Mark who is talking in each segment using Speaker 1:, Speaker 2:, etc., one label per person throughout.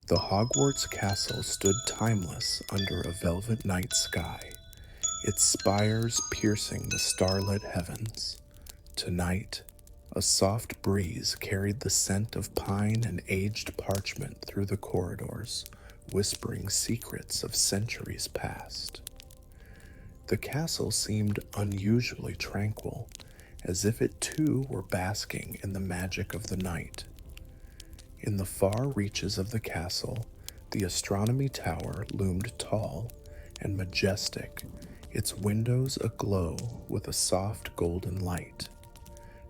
Speaker 1: The Hogwarts castle stood timeless under a velvet night sky, its spires piercing the starlit heavens. Tonight, a soft breeze carried the scent of pine and aged parchment through the corridors, whispering secrets of centuries past. The castle seemed unusually tranquil, as if it too were basking in the magic of the night. In the far reaches of the castle, the Astronomy Tower loomed tall and majestic, its windows aglow with a soft golden light.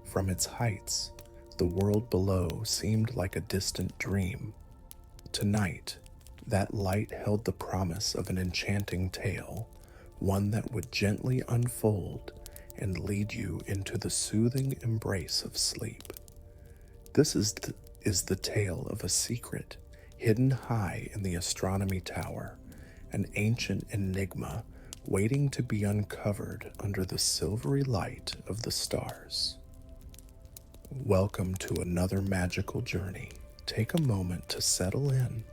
Speaker 1: From its heights, the world below seemed like a distant dream. Tonight, that light held the promise of an enchanting tale, one that would gently unfold and lead you into the soothing embrace of sleep. This is the tale of a secret hidden high in the Astronomy Tower, an ancient enigma waiting to be uncovered under the silvery light of the stars. Welcome to another magical journey. Take a moment to settle in.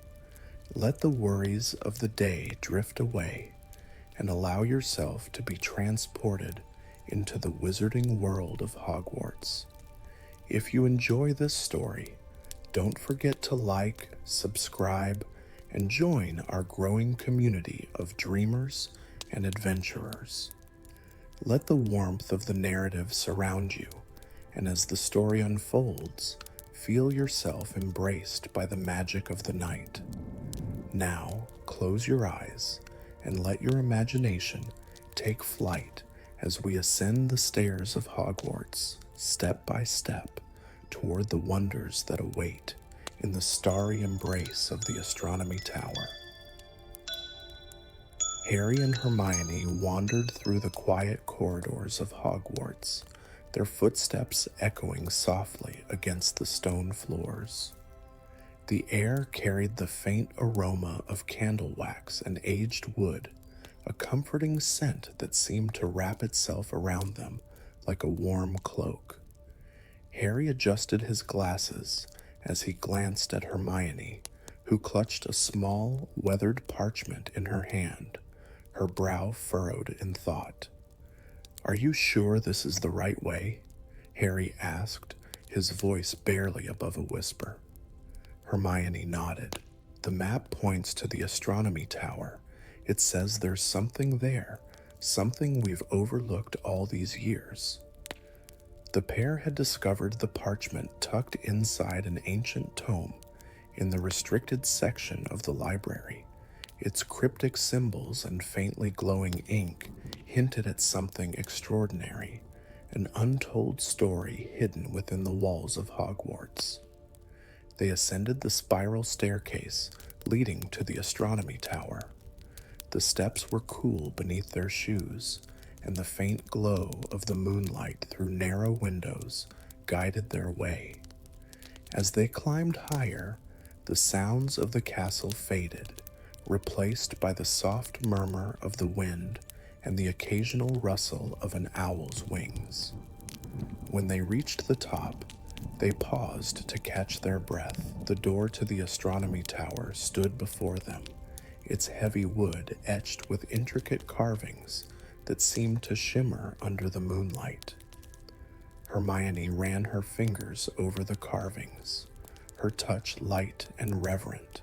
Speaker 1: Let the worries of the day drift away and allow yourself to be transported into the wizarding world of Hogwarts. If you enjoy this story, don't forget to like, subscribe, and join our growing community of dreamers and adventurers. Let the warmth of the narrative surround you, and as the story unfolds, feel yourself embraced by the magic of the night. Now, close your eyes and let your imagination take flight as we ascend the stairs of Hogwarts, step by step, toward the wonders that await in the starry embrace of the Astronomy Tower. Harry and Hermione wandered through the quiet corridors of Hogwarts, their footsteps echoing softly against the stone floors. The air carried the faint aroma of candle wax and aged wood, a comforting scent that seemed to wrap itself around them like a warm cloak. Harry adjusted his glasses as he glanced at Hermione, who clutched a small, weathered parchment in her hand, her brow furrowed in thought. "Are you sure this is the right way?" Harry asked, his voice barely above a whisper. Hermione nodded. "The map points to the Astronomy Tower. It says there's something there, something we've overlooked all these years." The pair had discovered the parchment tucked inside an ancient tome in the restricted section of the library. Its cryptic symbols and faintly glowing ink hinted at something extraordinary, an untold story hidden within the walls of Hogwarts. They ascended the spiral staircase leading to the Astronomy Tower. The steps were cool beneath their shoes, and the faint glow of the moonlight through narrow windows guided their way. As they climbed higher, the sounds of the castle faded, replaced by the soft murmur of the wind and the occasional rustle of an owl's wings. When they reached the top, they paused to catch their breath. The door to the Astronomy Tower stood before them, its heavy wood etched with intricate carvings that seemed to shimmer under the moonlight. Hermione ran her fingers over the carvings, her touch light and reverent.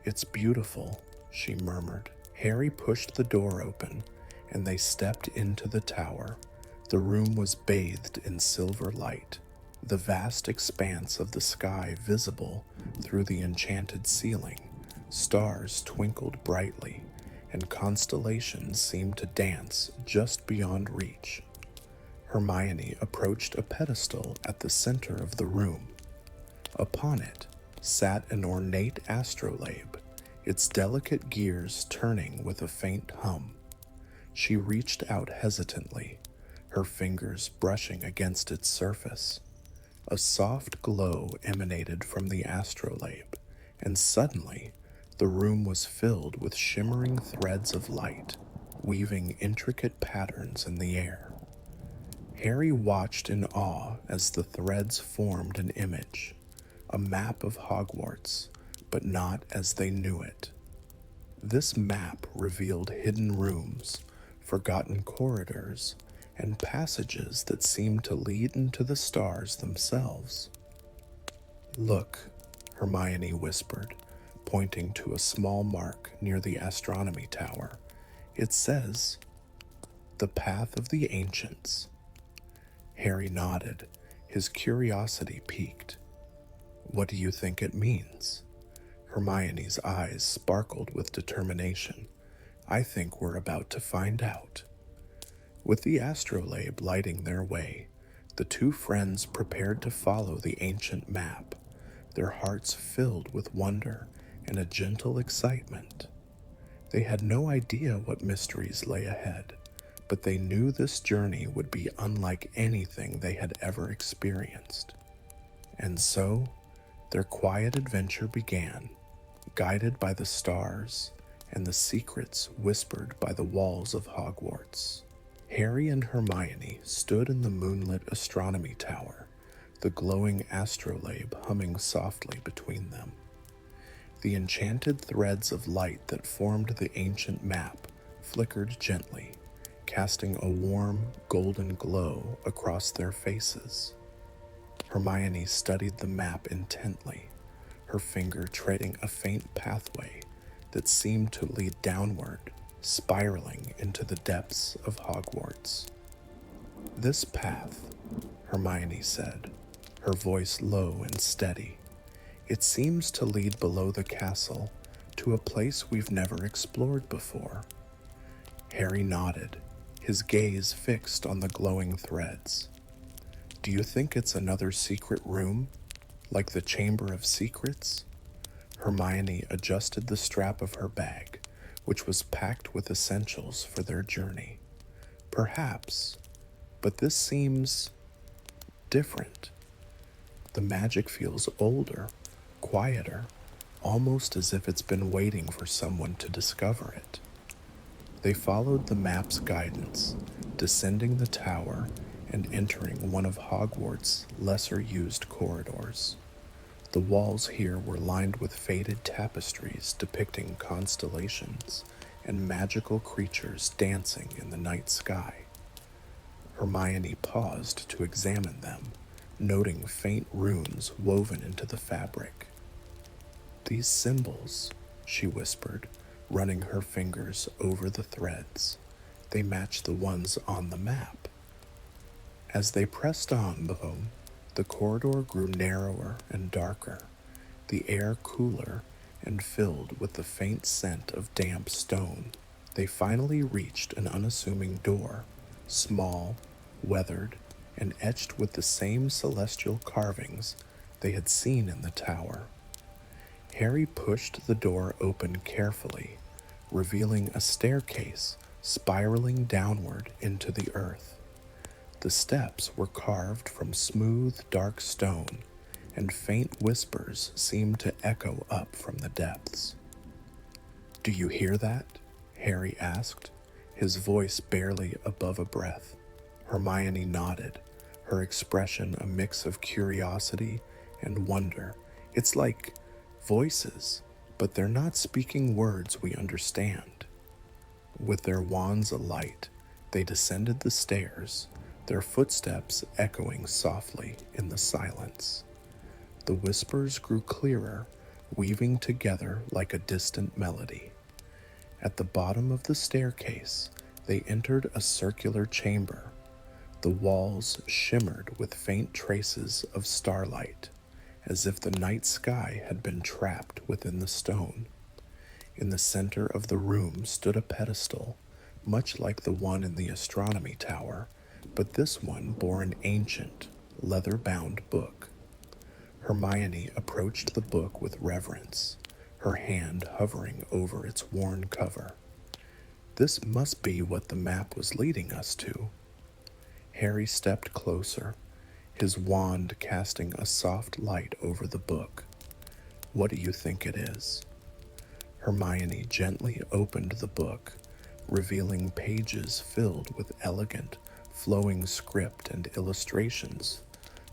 Speaker 1: "It's beautiful," she murmured. Harry pushed the door open, and they stepped into the tower. The room was bathed in silver light, the vast expanse of the sky visible through the enchanted ceiling. Stars twinkled brightly, and constellations seemed to dance just beyond reach. Hermione approached a pedestal at the center of the room. Upon it sat an ornate astrolabe, its delicate gears turning with a faint hum. She reached out hesitantly, her fingers brushing against its surface. A soft glow emanated from the astrolabe, and suddenly the room was filled with shimmering threads of light, weaving intricate patterns in the air. Harry watched in awe as the threads formed an image, a map of Hogwarts, but not as they knew it. This map revealed hidden rooms, forgotten corridors, and passages that seemed to lead into the stars themselves. "Look," Hermione whispered, pointing to a small mark near the Astronomy Tower. "It says, 'The Path of the Ancients.'" Harry nodded, his curiosity piqued. "What do you think it means?" Hermione's eyes sparkled with determination. "I think we're about to find out." With the astrolabe lighting their way, the two friends prepared to follow the ancient map, their hearts filled with wonder and a gentle excitement. They had no idea what mysteries lay ahead, but they knew this journey would be unlike anything they had ever experienced. And so, their quiet adventure began, guided by the stars and the secrets whispered by the walls of Hogwarts. Harry and Hermione stood in the moonlit Astronomy Tower, the glowing astrolabe humming softly between them. The enchanted threads of light that formed the ancient map flickered gently, casting a warm, golden glow across their faces. Hermione studied the map intently, her finger treading a faint pathway that seemed to lead downward, spiraling into the depths of Hogwarts. "This path," Hermione said, her voice low and steady, "it seems to lead below the castle to a place we've never explored before." Harry nodded, his gaze fixed on the glowing threads. "Do you think it's another secret room, like the Chamber of Secrets?" Hermione adjusted the strap of her bag, which was packed with essentials for their journey. "Perhaps, but this seems different. The magic feels older, quieter, almost as if it's been waiting for someone to discover it." They followed the map's guidance, descending the tower and entering one of Hogwarts' lesser-used corridors. The walls here were lined with faded tapestries depicting constellations and magical creatures dancing in the night sky. Hermione paused to examine them, noting faint runes woven into the fabric. "These symbols," she whispered, running her fingers over the threads. "They match the ones on the map." As they pressed on, though, the corridor grew narrower and darker, the air cooler and filled with the faint scent of damp stone. They finally reached an unassuming door, small, weathered, and etched with the same celestial carvings they had seen in the tower. Harry pushed the door open carefully, revealing a staircase spiraling downward into the earth. The steps were carved from smooth, dark stone, and faint whispers seemed to echo up from the depths. "Do you hear that?" Harry asked, his voice barely above a breath. Hermione nodded, her expression a mix of curiosity and wonder. "It's like voices, but they're not speaking words we understand." With their wands alight, they descended the stairs, their footsteps echoing softly in the silence. The whispers grew clearer, weaving together like a distant melody. At the bottom of the staircase, they entered a circular chamber. The walls shimmered with faint traces of starlight, as if the night sky had been trapped within the stone. In the center of the room stood a pedestal, much like the one in the Astronomy Tower, but this one bore an ancient, leather-bound book. Hermione approached the book with reverence, her hand hovering over its worn cover. "This must be what the map was leading us to." Harry stepped closer, his wand casting a soft light over the book. "What do you think it is?" Hermione gently opened the book, revealing pages filled with elegant, flowing script and illustrations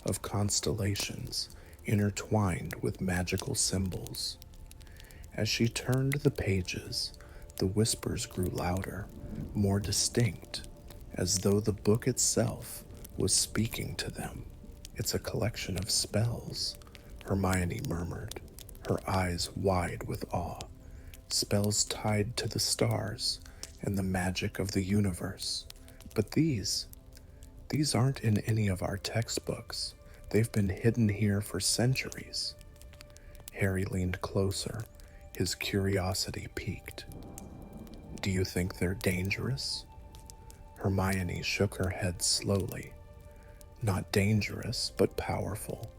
Speaker 1: of constellations intertwined with magical symbols. As she turned the pages, the whispers grew louder, more distinct, as though the book itself was speaking to them. It's a collection of spells, Hermione murmured, her eyes wide with awe. Spells tied to the stars and the magic of the universe. But these aren't in any of our textbooks. They've been hidden here for centuries. Harry leaned closer, his curiosity piqued. Do you think they're dangerous? Hermione shook her head slowly. Not dangerous, but powerful.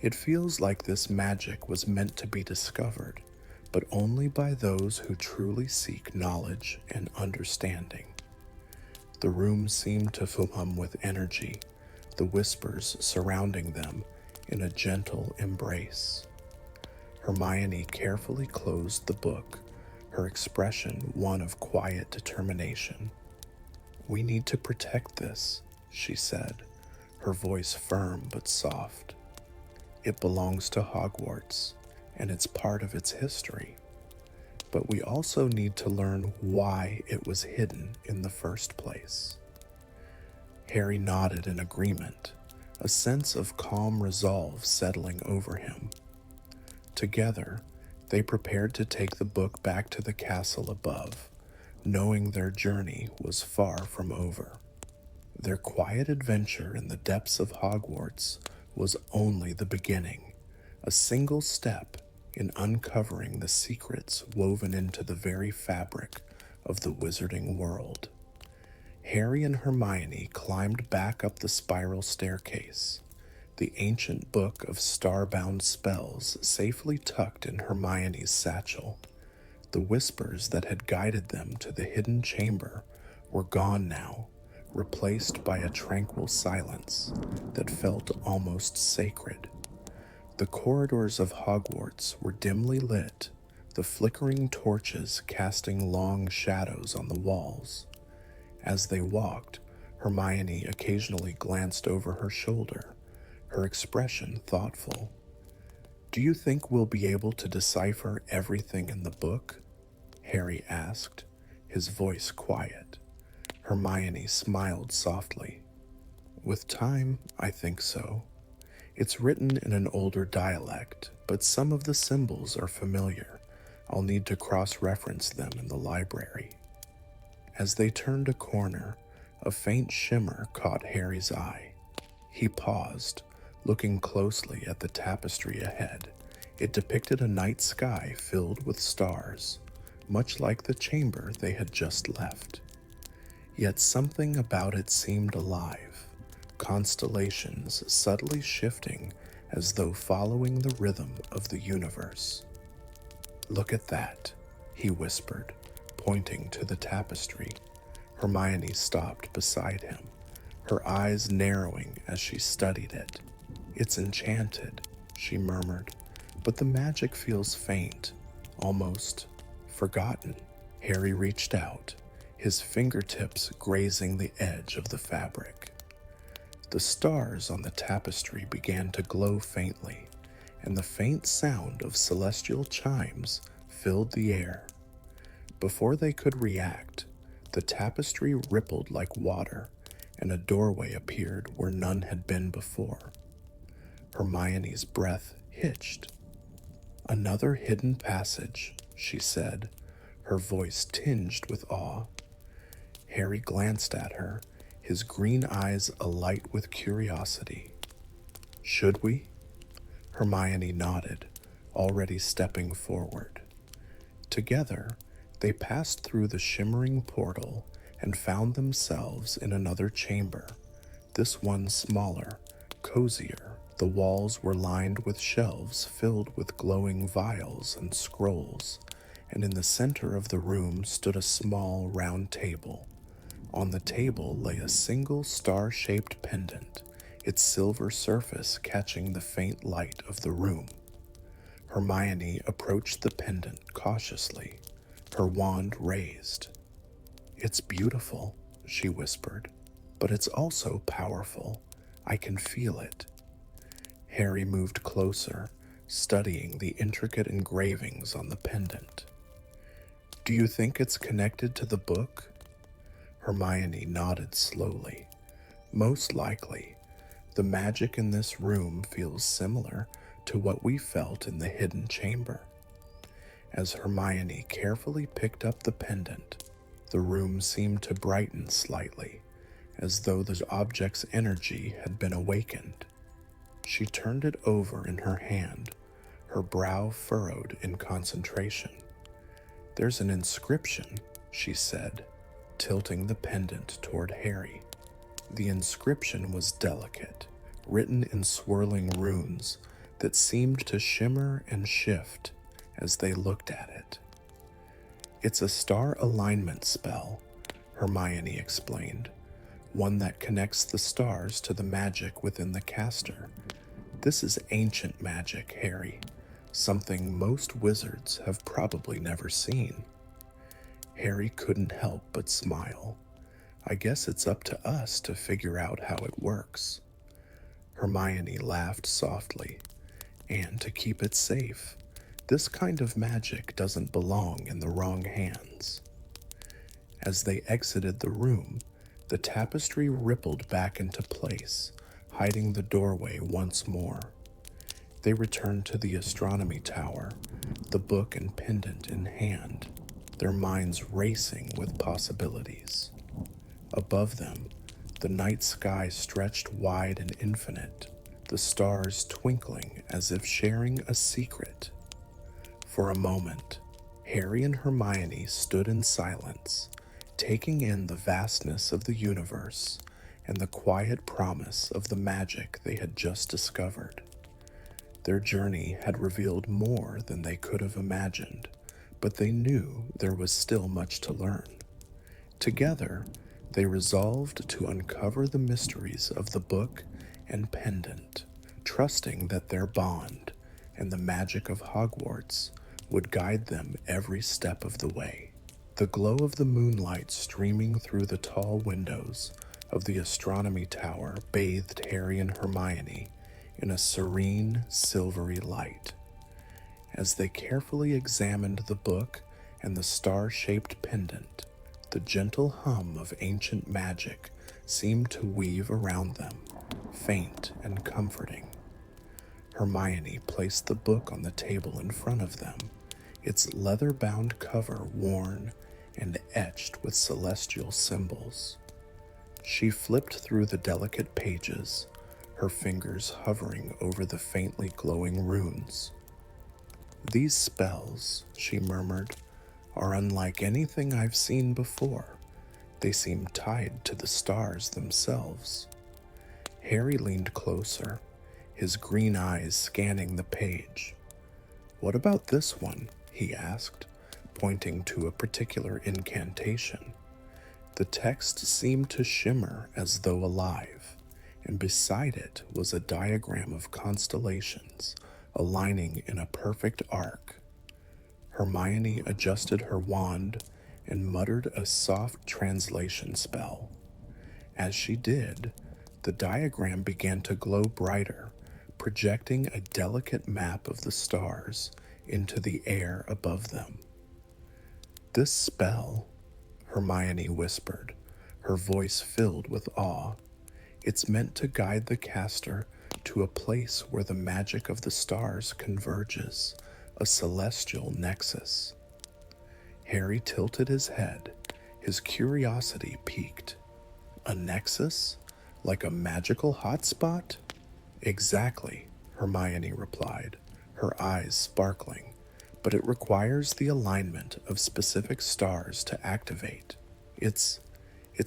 Speaker 1: It feels like this magic was meant to be discovered, but only by those who truly seek knowledge and understanding. The room seemed to hum with energy, the whispers surrounding them in a gentle embrace. Hermione carefully closed the book, her expression one of quiet determination. We need to protect this, she said, her voice firm but soft. It belongs to Hogwarts, and it's part of its history. But we also need to learn why it was hidden in the first place. Harry nodded in agreement, a sense of calm resolve settling over him. Together, they prepared to take the book back to the castle above, knowing their journey was far from over. Their quiet adventure in the depths of Hogwarts was only the beginning, a single step in uncovering the secrets woven into the very fabric of the wizarding world. Harry and Hermione climbed back up the spiral staircase, the ancient book of starbound spells safely tucked in Hermione's satchel. The whispers that had guided them to the hidden chamber were gone now, replaced by a tranquil silence that felt almost sacred. The corridors of Hogwarts were dimly lit, the flickering torches casting long shadows on the walls. As they walked, Hermione occasionally glanced over her shoulder, her expression thoughtful. Do you think we'll be able to decipher everything in the book? Harry asked, his voice quiet. Hermione smiled softly. With time, I think so. It's written in an older dialect, but some of the symbols are familiar. I'll need to cross-reference them in the library. As they turned a corner, a faint shimmer caught Harry's eye. He paused, looking closely at the tapestry ahead. It depicted a night sky filled with stars, much like the chamber they had just left. Yet something about it seemed alive, constellations subtly shifting as though following the rhythm of the universe. Look at that, he whispered, pointing to the tapestry. Hermione stopped beside him, her eyes narrowing as she studied it. It's enchanted, she murmured, but the magic feels faint, almost forgotten. Harry reached out, his fingertips grazing the edge of the fabric. The stars on the tapestry began to glow faintly, and the faint sound of celestial chimes filled the air. Before they could react, the tapestry rippled like water, and a doorway appeared where none had been before. Hermione's breath hitched. Another hidden passage, she said, her voice tinged with awe. Harry glanced at her, his green eyes alight with curiosity. Should we? Hermione nodded, already stepping forward. Together, they passed through the shimmering portal and found themselves in another chamber, this one smaller, cozier. The walls were lined with shelves filled with glowing vials and scrolls, and in the center of the room stood a small round table. On the table lay a single star-shaped pendant, its silver surface catching the faint light of the room. Hermione approached the pendant cautiously, her wand raised. It's beautiful, she whispered, but it's also powerful. I can feel it. Harry moved closer, studying the intricate engravings on the pendant. Do you think it's connected to the book? Hermione nodded slowly. Most likely. The magic in this room feels similar to what we felt in the hidden chamber. As Hermione carefully picked up the pendant, the room seemed to brighten slightly, as though the object's energy had been awakened. She turned it over in her hand, her brow furrowed in concentration. "There's an inscription," she said, tilting the pendant toward Harry. The inscription was delicate, written in swirling runes that seemed to shimmer and shift as they looked at it. "It's a star alignment spell," Hermione explained, "one that connects the stars to the magic within the caster. This is ancient magic, Harry, something most wizards have probably never seen." Harry couldn't help but smile. "I guess it's up to us to figure out how it works." Hermione laughed softly. "And to keep it safe, this kind of magic doesn't belong in the wrong hands." As they exited the room, the tapestry rippled back into place, hiding the doorway once more. They returned to the Astronomy Tower, the book and pendant in hand, their minds racing with possibilities. Above them, the night sky stretched wide and infinite, the stars twinkling as if sharing a secret. For a moment, Harry and Hermione stood in silence, taking in the vastness of the universe and the quiet promise of the magic they had just discovered. Their journey had revealed more than they could have imagined, but they knew there was still much to learn. Together, they resolved to uncover the mysteries of the book and pendant, trusting that their bond and the magic of Hogwarts would guide them every step of the way. The glow of the moonlight streaming through the tall windows of the Astronomy Tower bathed Harry and Hermione in a serene, silvery light. As they carefully examined the book and the star-shaped pendant, the gentle hum of ancient magic seemed to weave around them, faint and comforting. Hermione placed the book on the table in front of them, its leather-bound cover worn and etched with celestial symbols. She flipped through the delicate pages, her fingers hovering over the faintly glowing runes. "These spells," she murmured, "are unlike anything I've seen before. They seem tied to the stars themselves." Harry leaned closer, his green eyes scanning the page. "What about this one?" he asked, pointing to a particular incantation. The text seemed to shimmer as though alive, and beside it was a diagram of constellations aligning in a perfect arc. Hermione adjusted her wand and muttered a soft translation spell. As she did, the diagram began to glow brighter, projecting a delicate map of the stars into the air above them. "This spell," Hermione whispered, her voice filled with awe, "it's meant to guide the caster to a place where the magic of the stars converges, a celestial nexus." Harry tilted his head, his curiosity piqued. "A nexus? Like a magical hotspot?" "Exactly," Hermione replied, her eyes sparkling, "but it requires the alignment of specific stars to activate. It's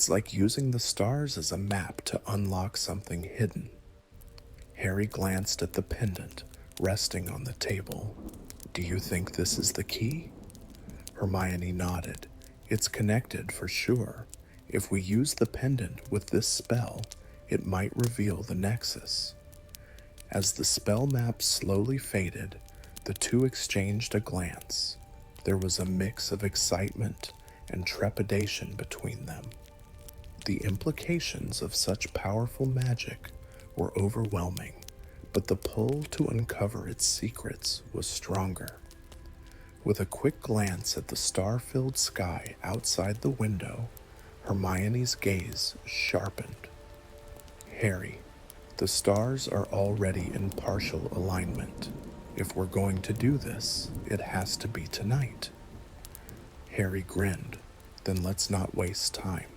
Speaker 1: like using the stars as a map to unlock something hidden." Harry glanced at the pendant resting on the table. "Do you think this is the key?" Hermione nodded. "It's connected for sure. If we use the pendant with this spell, it might reveal the nexus." As the spell map slowly faded, the two exchanged a glance. There was a mix of excitement and trepidation between them. The implications of such powerful magic were overwhelming, but the pull to uncover its secrets was stronger. With a quick glance at the star-filled sky outside the window, Hermione's gaze sharpened. Harry, the stars are already in partial alignment. If we're going to do this, it has to be tonight. Harry grinned. Then let's not waste time.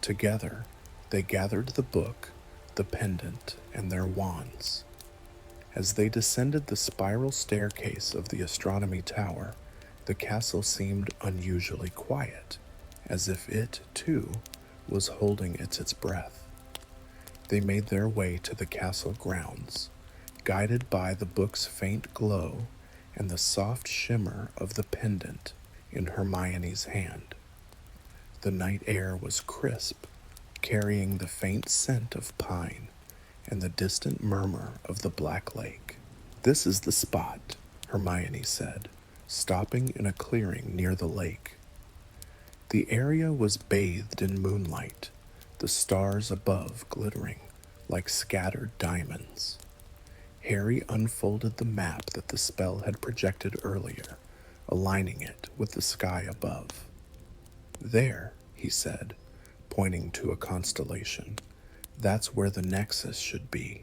Speaker 1: Together, they gathered the book, the pendant, and their wands. As they descended the spiral staircase of the Astronomy Tower, the castle seemed unusually quiet, as if it, too, was holding its breath. They made their way to the castle grounds, guided by the book's faint glow and the soft shimmer of the pendant in Hermione's hand. The night air was crisp, carrying the faint scent of pine and the distant murmur of the Black Lake. "This is the spot," Hermione said, stopping in a clearing near the lake. The area was bathed in moonlight, the stars above glittering like scattered diamonds. Harry unfolded the map that the spell had projected earlier, aligning it with the sky above. "There," he said, pointing to a constellation. "That's where the nexus should be."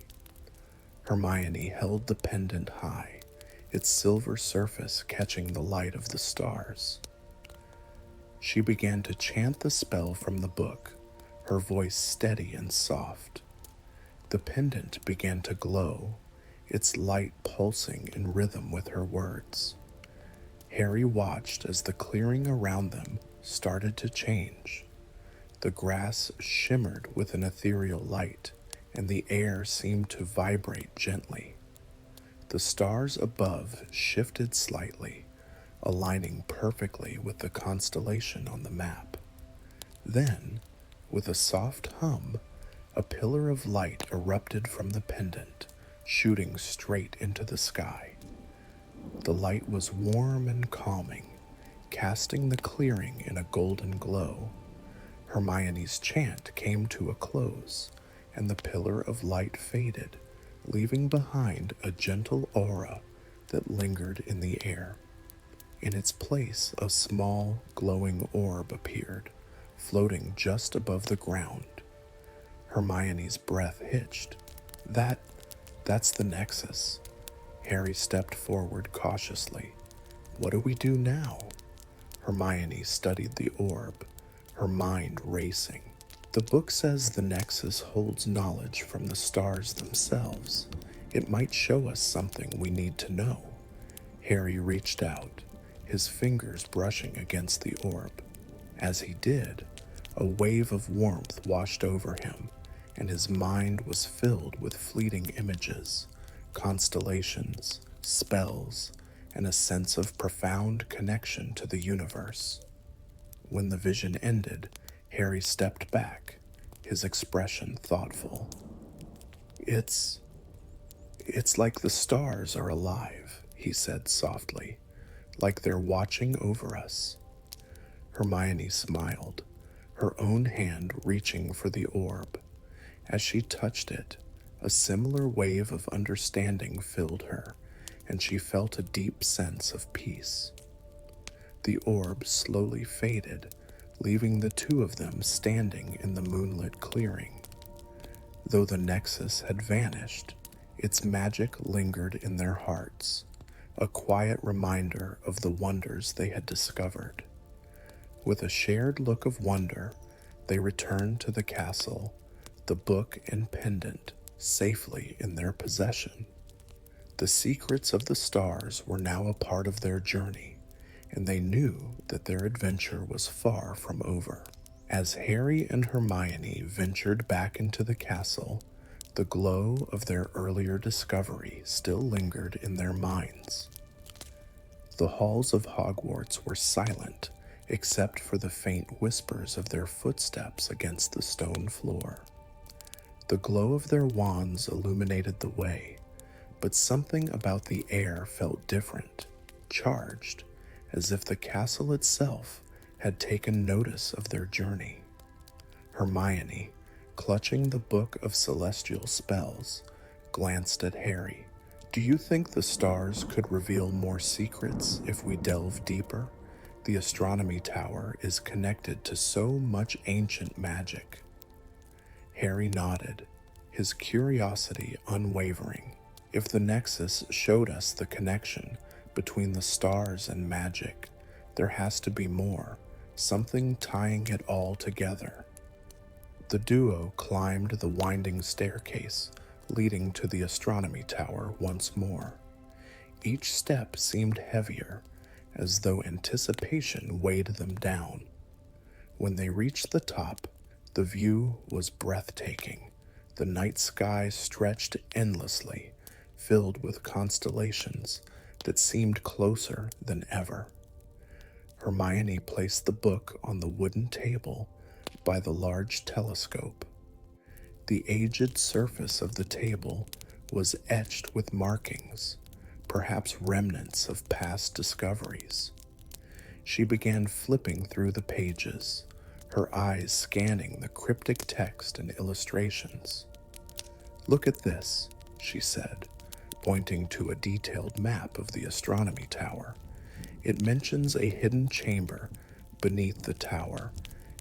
Speaker 1: Hermione held the pendant high, its silver surface catching the light of the stars. She began to chant the spell from the book, her voice steady and soft. The pendant began to glow, its light pulsing in rhythm with her words. Harry watched as the clearing around them started to change. The grass shimmered with an ethereal light, and the air seemed to vibrate gently. The stars above shifted slightly, aligning perfectly with the constellation on the map. Then, with a soft hum, a pillar of light erupted from the pendant, shooting straight into the sky. The light was warm and calming, casting the clearing in a golden glow. Hermione's chant came to a close, and the pillar of light faded, leaving behind a gentle aura that lingered in the air. In its place, a small, glowing orb appeared, floating just above the ground. Hermione's breath hitched. That's the nexus." Harry stepped forward cautiously. "What do we do now?" Hermione studied the orb, her mind racing. "The book says the nexus holds knowledge from the stars themselves. It might show us something we need to know." Harry reached out, his fingers brushing against the orb. As he did, a wave of warmth washed over him, and his mind was filled with fleeting images, constellations, spells, and a sense of profound connection to the universe. When the vision ended, Harry stepped back, his expression thoughtful. It's like the stars are alive," he said softly, "like they're watching over us." Hermione smiled, her own hand reaching for the orb. As she touched it, a similar wave of understanding filled her, and she felt a deep sense of peace. The orb slowly faded, leaving the two of them standing in the moonlit clearing. Though the nexus had vanished, its magic lingered in their hearts, a quiet reminder of the wonders they had discovered. With a shared look of wonder, they returned to the castle, the book and pendant safely in their possession. The secrets of the stars were now a part of their journey, and they knew that their adventure was far from over. As Harry and Hermione ventured back into the castle, the glow of their earlier discovery still lingered in their minds. The halls of Hogwarts were silent, except for the faint whispers of their footsteps against the stone floor. The glow of their wands illuminated the way, but something about the air felt different, charged, as if the castle itself had taken notice of their journey. Hermione, clutching the book of celestial spells, glanced at Harry. Do you think the stars could reveal more secrets if we delve deeper? The Astronomy Tower is connected to so much ancient magic. Harry nodded, his curiosity unwavering. If the Nexus showed us the connection between the stars and magic, there has to be more, something tying it all together. The duo climbed the winding staircase leading to the Astronomy Tower once more. Each step seemed heavier, as though anticipation weighed them down. When they reached the top, the view was breathtaking. The night sky stretched endlessly, filled with constellations that seemed closer than ever. Hermione placed the book on the wooden table by the large telescope. The aged surface of the table was etched with markings, perhaps remnants of past discoveries. She began flipping through the pages, her eyes scanning the cryptic text and illustrations. "Look at this," she said, pointing to a detailed map of the Astronomy Tower. "It mentions a hidden chamber beneath the tower,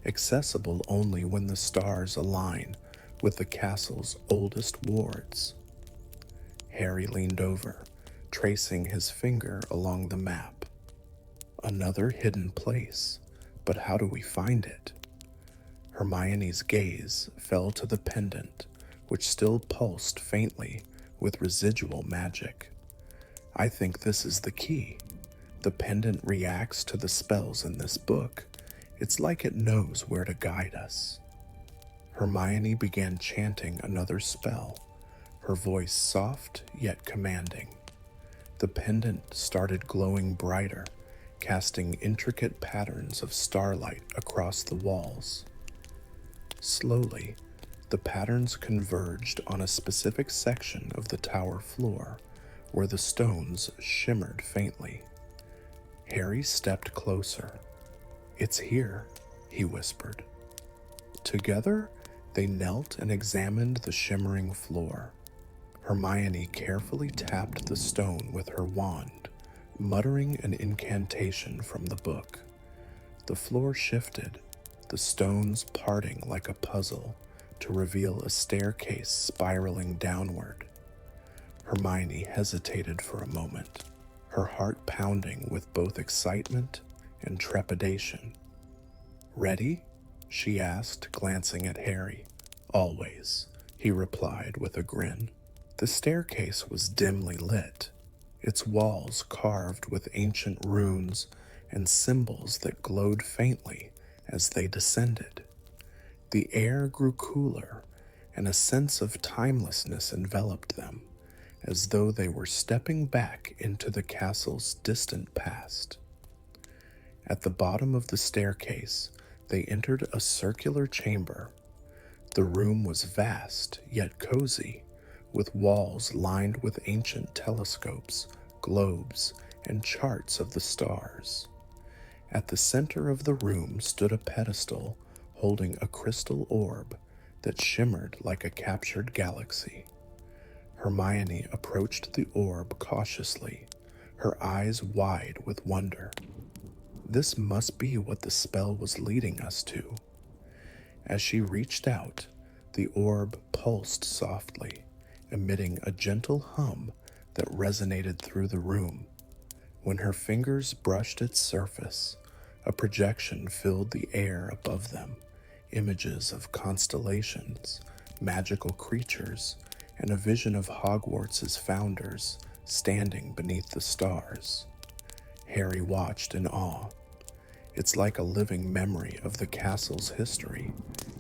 Speaker 1: accessible only when the stars align with the castle's oldest wards." Harry leaned over, tracing his finger along the map. "Another hidden place, but how do we find it?" Hermione's gaze fell to the pendant, which still pulsed faintly with residual magic. "I think this is the key. The pendant reacts to the spells in this book. It's like it knows where to guide us." Hermione began chanting another spell, her voice soft yet commanding. The pendant started glowing brighter, casting intricate patterns of starlight across the walls. Slowly, the patterns converged on a specific section of the tower floor, where the stones shimmered faintly. Harry stepped closer. "It's here," he whispered. Together, they knelt and examined the shimmering floor. Hermione carefully tapped the stone with her wand, muttering an incantation from the book. The floor shifted, the stones parting like a puzzle to reveal a staircase spiraling downward. Hermione hesitated for a moment, her heart pounding with both excitement and trepidation. "Ready?" she asked, glancing at Harry. "Always," he replied with a grin. The staircase was dimly lit, its walls carved with ancient runes and symbols that glowed faintly as they descended. The air grew cooler, and a sense of timelessness enveloped them, as though they were stepping back into the castle's distant past. At the bottom of the staircase, they entered a circular chamber. The room was vast yet cozy, with walls lined with ancient telescopes, globes, and charts of the stars. At the center of the room stood a pedestal holding a crystal orb that shimmered like a captured galaxy. Hermione approached the orb cautiously, her eyes wide with wonder. This must be what the spell was leading us to. As she reached out, the orb pulsed softly, emitting a gentle hum that resonated through the room. When her fingers brushed its surface, a projection filled the air above them, images of constellations, magical creatures, and a vision of Hogwarts' founders standing beneath the stars. Harry watched in awe. It's like a living memory of the castle's history,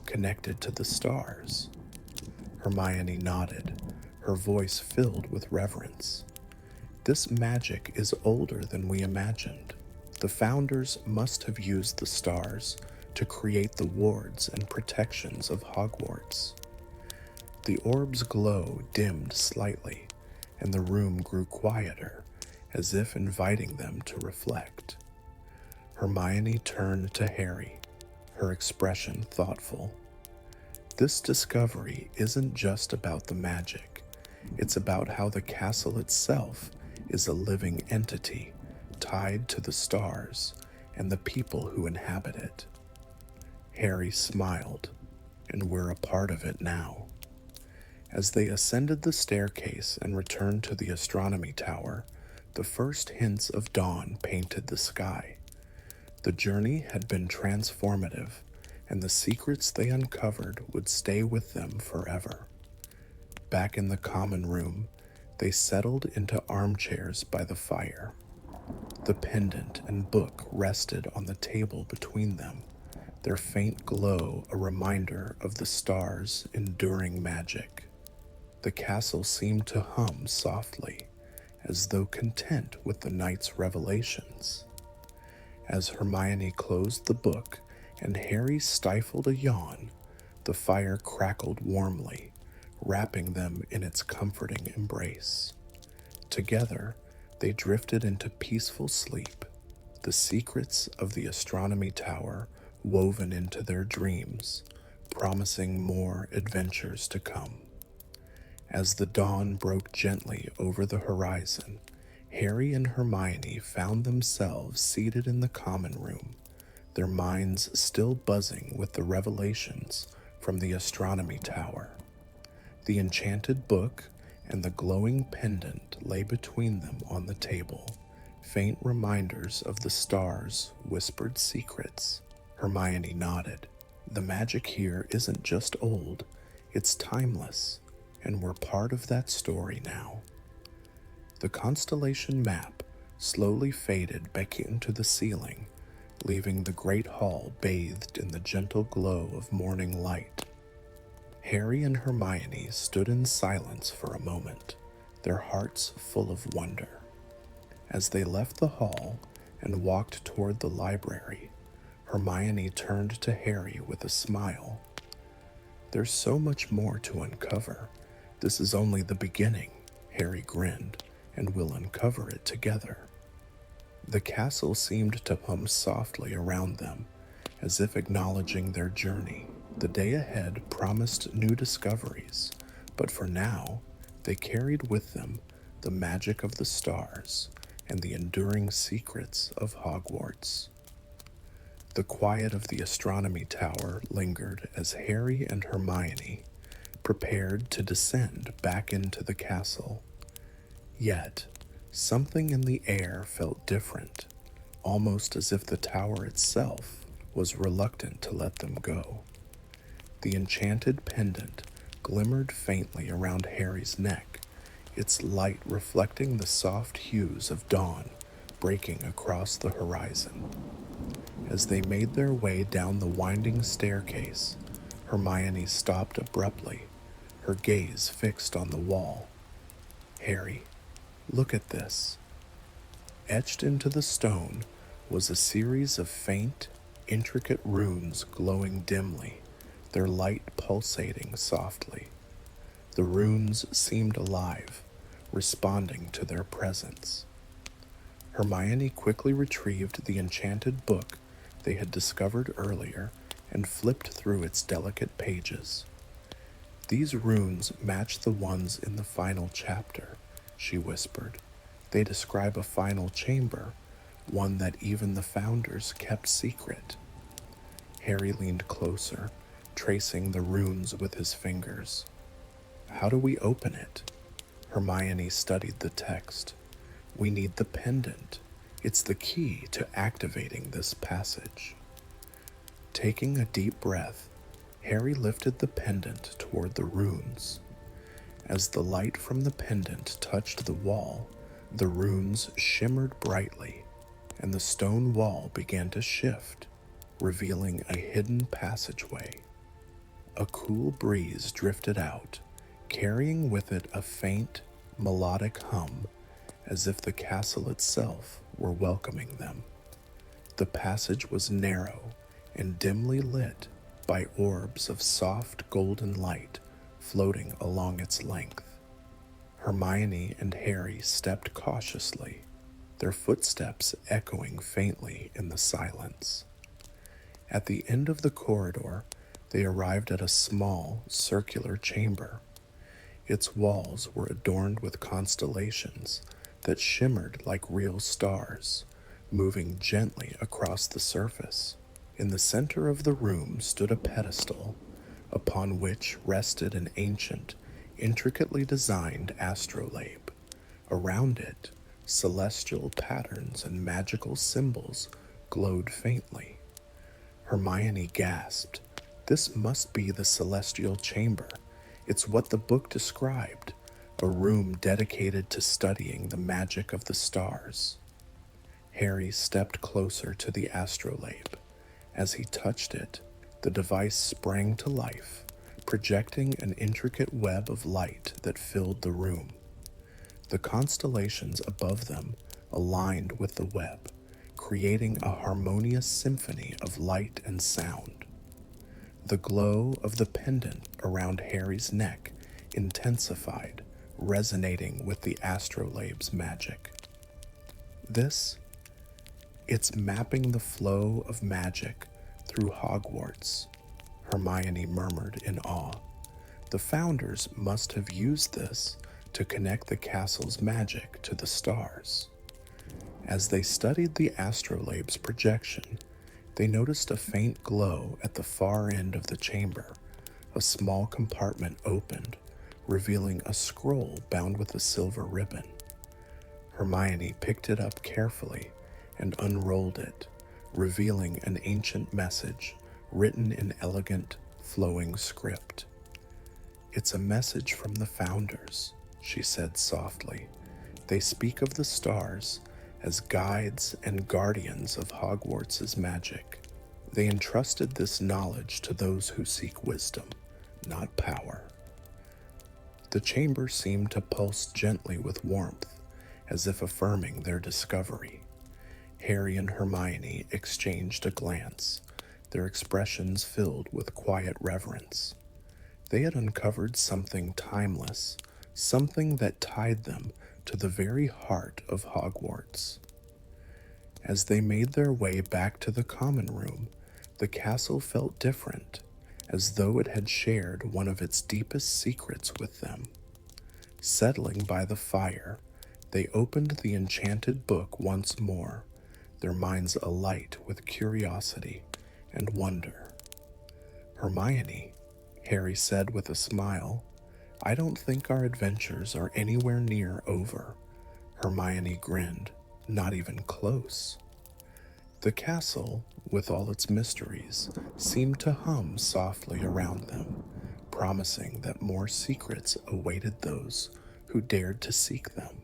Speaker 1: connected to the stars. Hermione nodded, her voice filled with reverence. "This magic is older than we imagined. The founders must have used the stars to create the wards and protections of Hogwarts." The orb's glow dimmed slightly, and the room grew quieter, as if inviting them to reflect. Hermione turned to Harry, her expression thoughtful. "This discovery isn't just about the magic. It's about how the castle itself is a living entity tied to the stars and the people who inhabit it. Harry smiled, and we're a part of it now. As they ascended the staircase and returned to the Astronomy Tower, the first hints of dawn painted the sky. The journey had been transformative, and the secrets they uncovered would stay with them forever. Back in the common room, they settled into armchairs by the fire. The pendant and book rested on the table between them, their faint glow a reminder of the stars' enduring magic. The castle seemed to hum softly, as though content with the night's revelations. As Hermione closed the book and Harry stifled a yawn, the fire crackled warmly, wrapping them in its comforting embrace. Together, they drifted into peaceful sleep, the secrets of the Astronomy Tower woven into their dreams, promising more adventures to come. As the dawn broke gently over the horizon, Harry and Hermione found themselves seated in the common room, their minds still buzzing with the revelations from the Astronomy Tower. The enchanted book and the glowing pendant lay between them on the table, faint reminders of the stars' whispered secrets. Hermione nodded. The magic here isn't just old, it's timeless, and we're part of that story now. The constellation map slowly faded back into the ceiling, leaving the great hall bathed in the gentle glow of morning light. Harry and Hermione stood in silence for a moment, their hearts full of wonder. As they left the hall and walked toward the library, Hermione turned to Harry with a smile. There's so much more to uncover. This is only the beginning, Harry grinned, and we'll uncover it together. The castle seemed to hum softly around them, as if acknowledging their journey. The day ahead promised new discoveries, but for now, they carried with them the magic of the stars and the enduring secrets of Hogwarts. The quiet of the Astronomy Tower lingered as Harry and Hermione prepared to descend back into the castle. Yet, something in the air felt different, almost as if the tower itself was reluctant to let them go. The enchanted pendant glimmered faintly around Harry's neck, its light reflecting the soft hues of dawn breaking across the horizon. As they made their way down the winding staircase, Hermione stopped abruptly, her gaze fixed on the wall. Harry, look at this. Etched into the stone was a series of faint, intricate runes glowing dimly, their light pulsating softly. The runes seemed alive, responding to their presence. Hermione quickly retrieved the enchanted book they had discovered earlier and flipped through its delicate pages. These runes match the ones in the final chapter, she whispered. They describe a final chamber, one that even the founders kept secret. Harry leaned closer, tracing the runes with his fingers. How do we open it? Hermione studied the text. We need the pendant. It's the key to activating this passage. Taking a deep breath, Harry lifted the pendant toward the runes. As the light from the pendant touched the wall, the runes shimmered brightly, and the stone wall began to shift, revealing a hidden passageway. A cool breeze drifted out, carrying with it a faint, melodic hum, as if the castle itself were welcoming them. The passage was narrow and dimly lit by orbs of soft golden light floating along its length. Hermione and Harry stepped cautiously, their footsteps echoing faintly in the silence. At the end of the corridor, they arrived at a small, circular chamber. Its walls were adorned with constellations that shimmered like real stars, moving gently across the surface. In the center of the room stood a pedestal, upon which rested an ancient, intricately designed astrolabe. Around it, celestial patterns and magical symbols glowed faintly. Hermione gasped. This must be the celestial chamber. It's what the book described, a room dedicated to studying the magic of the stars. Harry stepped closer to the astrolabe. As he touched it, the device sprang to life, projecting an intricate web of light that filled the room. The constellations above them aligned with the web, creating a harmonious symphony of light and sound. The glow of the pendant around Harry's neck intensified, resonating with the astrolabe's magic. This, it's mapping the flow of magic through Hogwarts, Hermione murmured in awe. The founders must have used this to connect the castle's magic to the stars. As they studied the astrolabe's projection, they noticed a faint glow at the far end of the chamber. A small compartment opened, revealing a scroll bound with a silver ribbon. Hermione picked it up carefully and unrolled it, revealing an ancient message written in elegant, flowing script. It's a message from the founders, she said softly. They speak of the stars as guides and guardians of Hogwarts' magic. They entrusted this knowledge to those who seek wisdom, not power. The chamber seemed to pulse gently with warmth, as if affirming their discovery. Harry and Hermione exchanged a glance, their expressions filled with quiet reverence. They had uncovered something timeless, something that tied them to the very heart of Hogwarts. As they made their way back to the common room, the castle felt different, as though it had shared one of its deepest secrets with them. Settling by the fire, they opened the enchanted book once more, their minds alight with curiosity and wonder. Hermione, Harry said with a smile, I don't think our adventures are anywhere near over. Hermione grinned, not even close. The castle, with all its mysteries, seemed to hum softly around them, promising that more secrets awaited those who dared to seek them.